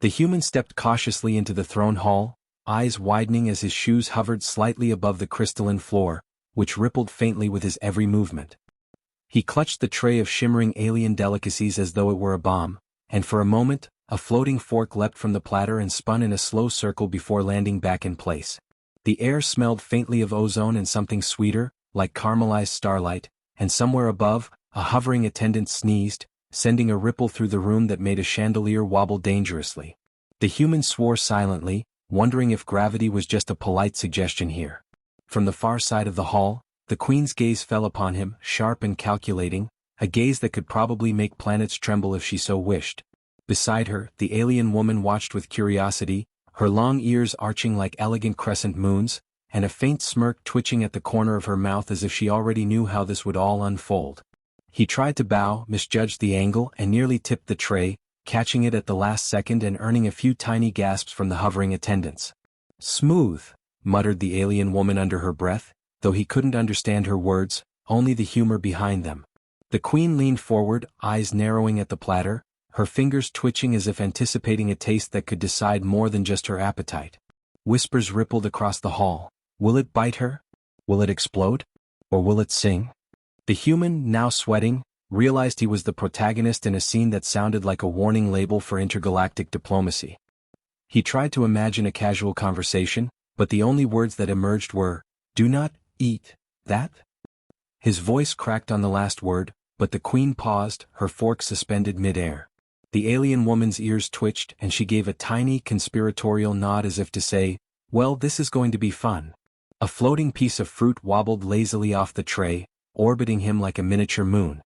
The human stepped cautiously into the throne hall, eyes widening as his shoes hovered slightly above the crystalline floor, which rippled faintly with his every movement. He clutched the tray of shimmering alien delicacies as though it were a bomb, and for a moment, a floating fork leapt from the platter and spun in a slow circle before landing back in place. The air smelled faintly of ozone and something sweeter, like caramelized starlight, and somewhere above, a hovering attendant sneezed, sending a ripple through the room that made a chandelier wobble dangerously. The human swore silently, wondering if gravity was just a polite suggestion here. From the far side of the hall, the queen's gaze fell upon him, sharp and calculating, a gaze that could probably make planets tremble if she so wished. Beside her, the alien woman watched with curiosity, her long ears arching like elegant crescent moons, and a faint smirk twitching at the corner of her mouth as if she already knew how this would all unfold. He tried to bow, misjudged the angle, and nearly tipped the tray, catching it at the last second and earning a few tiny gasps from the hovering attendants. "Smooth," muttered the alien woman under her breath, though he couldn't understand her words, only the humor behind them. The queen leaned forward, eyes narrowing at the platter, her fingers twitching as if anticipating a taste that could decide more than just her appetite. Whispers rippled across the hall. Will it bite her? Will it explode? Or will it sing? The human, now sweating, realized he was the protagonist in a scene that sounded like a warning label for intergalactic diplomacy. He tried to imagine a casual conversation, but the only words that emerged were, "Do not eat that?" His voice cracked on the last word, but the queen paused, her fork suspended mid-air. The alien woman's ears twitched and she gave a tiny conspiratorial nod as if to say, "Well, this is going to be fun." A floating piece of fruit wobbled lazily off the tray, orbiting him like a miniature moon.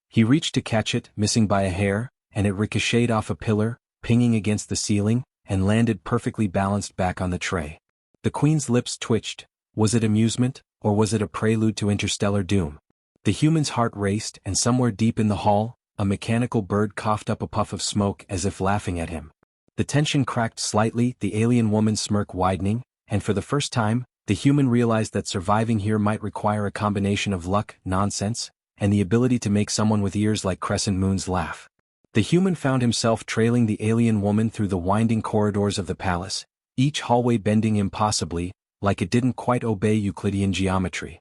He reached to catch it, missing by a hair, and it ricocheted off a pillar, pinging against the ceiling, and landed perfectly balanced back on the tray. The queen's lips twitched. Was it amusement, or was it a prelude to interstellar doom? The human's heart raced, and somewhere deep in the hall, a mechanical bird coughed up a puff of smoke as if laughing at him. The tension cracked slightly, the alien woman's smirk widening, and for the first time, the human realized that surviving here might require a combination of luck, nonsense, and the ability to make someone with ears like crescent moons laugh. The human found himself trailing the alien woman through the winding corridors of the palace, each hallway bending impossibly, like it didn't quite obey Euclidean geometry.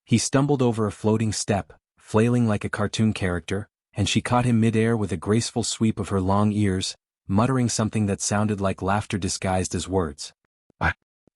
He stumbled over a floating step, flailing like a cartoon character, and she caught him mid-air with a graceful sweep of her long ears, muttering something that sounded like laughter disguised as words.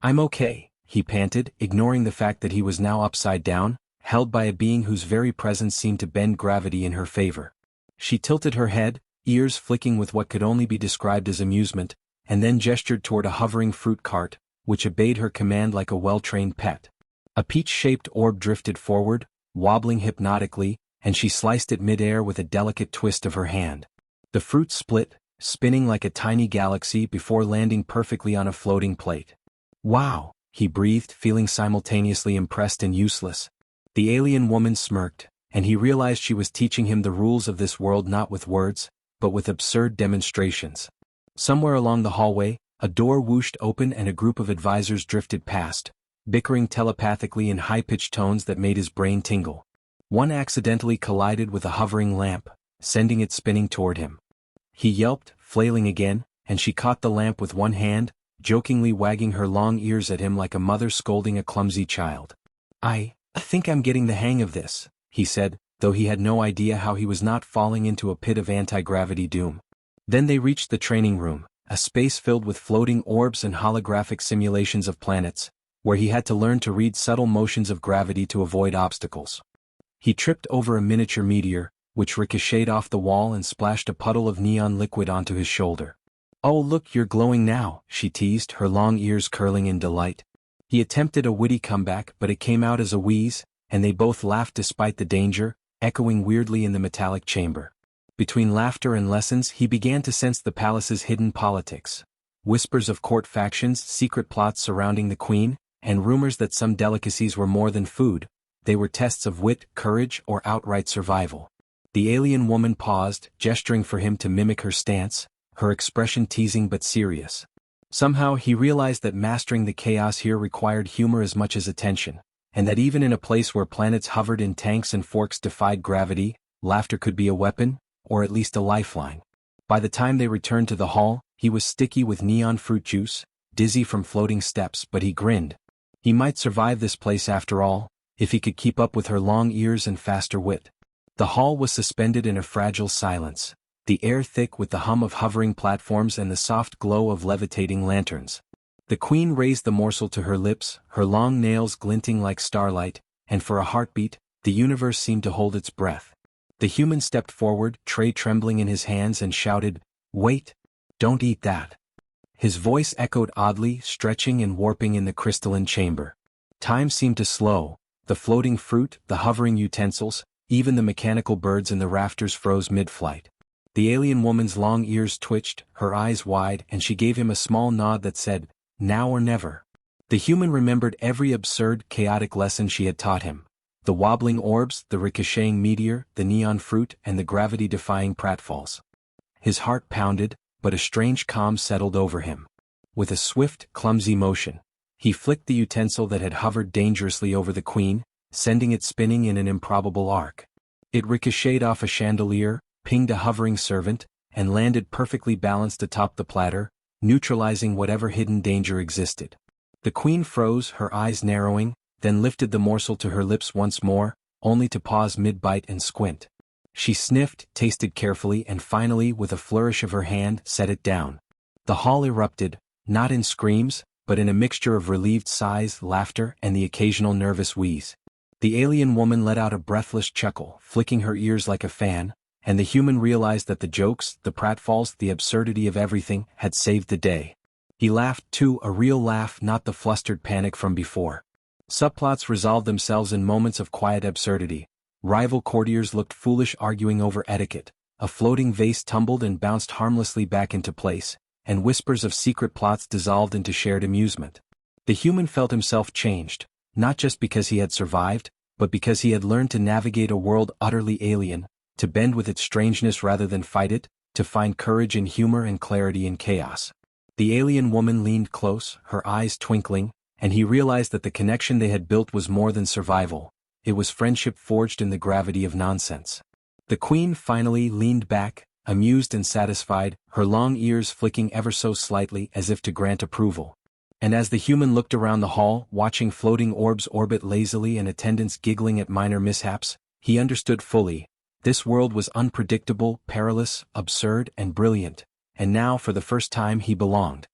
"I'm okay," he panted, ignoring the fact that he was now upside down, held by a being whose very presence seemed to bend gravity in her favor. She tilted her head, ears flicking with what could only be described as amusement, and then gestured toward a hovering fruit cart, which obeyed her command like a well-trained pet. A peach-shaped orb drifted forward, wobbling hypnotically, and she sliced it mid-air with a delicate twist of her hand. The fruit split, spinning like a tiny galaxy before landing perfectly on a floating plate. "Wow," he breathed, feeling simultaneously impressed and useless. The alien woman smirked, and he realized she was teaching him the rules of this world not with words, but with absurd demonstrations. Somewhere along the hallway, a door whooshed open and a group of advisors drifted past, bickering telepathically in high-pitched tones that made his brain tingle. One accidentally collided with a hovering lamp, sending it spinning toward him. He yelped, flailing again, and she caught the lamp with one hand, jokingly wagging her long ears at him like a mother scolding a clumsy child. I think I'm getting the hang of this," he said, though he had no idea how he was not falling into a pit of anti-gravity doom. Then they reached the training room, a space filled with floating orbs and holographic simulations of planets, where he had to learn to read subtle motions of gravity to avoid obstacles. He tripped over a miniature meteor, which ricocheted off the wall and splashed a puddle of neon liquid onto his shoulder. "Oh look, you're glowing now," she teased, her long ears curling in delight. He attempted a witty comeback, but it came out as a wheeze, and they both laughed despite the danger, echoing weirdly in the metallic chamber. Between laughter and lessons he began to sense the palace's hidden politics. Whispers of court factions, secret plots surrounding the queen, and rumors that some delicacies were more than food. They were tests of wit, courage, or outright survival. The alien woman paused, gesturing for him to mimic her stance, her expression teasing but serious. Somehow he realized that mastering the chaos here required humor as much as attention, and that even in a place where planets hovered in tanks and forks defied gravity, laughter could be a weapon, or at least a lifeline. By the time they returned to the hall, He was sticky with neon fruit juice, dizzy from floating steps, but he grinned. He might survive this place after all, if he could keep up with her long ears and faster wit. The hall was suspended in a fragile silence, the air thick with the hum of hovering platforms and the soft glow of levitating lanterns. The queen raised the morsel to her lips, her long nails glinting like starlight, and for a heartbeat, the universe seemed to hold its breath. The human stepped forward, tray trembling in his hands, and shouted, "Wait! Don't eat that!" His voice echoed oddly, stretching and warping in the crystalline chamber. Time seemed to slow. The floating fruit, the hovering utensils, even the mechanical birds in the rafters froze mid-flight. The alien woman's long ears twitched, her eyes wide, and she gave him a small nod that said, "Now or never." The human remembered every absurd, chaotic lesson she had taught him. The wobbling orbs, the ricocheting meteor, the neon fruit, and the gravity-defying pratfalls. His heart pounded, but a strange calm settled over him. With a swift, clumsy motion, he flicked the utensil that had hovered dangerously over the queen, sending it spinning in an improbable arc. It ricocheted off a chandelier, pinged a hovering servant, and landed perfectly balanced atop the platter, neutralizing whatever hidden danger existed. The queen froze, her eyes narrowing, then lifted the morsel to her lips once more, only to pause mid-bite and squint. She sniffed, tasted carefully, and finally, with a flourish of her hand, set it down. The hall erupted, not in screams, but in a mixture of relieved sighs, laughter, and the occasional nervous wheeze. The alien woman let out a breathless chuckle, flicking her ears like a fan, and the human realized that the jokes, the pratfalls, the absurdity of everything, had saved the day. He laughed too, a real laugh, not the flustered panic from before. Subplots resolved themselves in moments of quiet absurdity. Rival courtiers looked foolish arguing over etiquette, a floating vase tumbled and bounced harmlessly back into place, and whispers of secret plots dissolved into shared amusement. The human felt himself changed, not just because he had survived, but because he had learned to navigate a world utterly alien, to bend with its strangeness rather than fight it, to find courage in humor and clarity in chaos. The alien woman leaned close, her eyes twinkling, and he realized that the connection they had built was more than survival. It was friendship forged in the gravity of nonsense. The queen finally leaned back, amused and satisfied, her long ears flicking ever so slightly as if to grant approval. And as the human looked around the hall, watching floating orbs orbit lazily and attendants giggling at minor mishaps, he understood fully. This world was unpredictable, perilous, absurd, and brilliant, and now for the first time he belonged.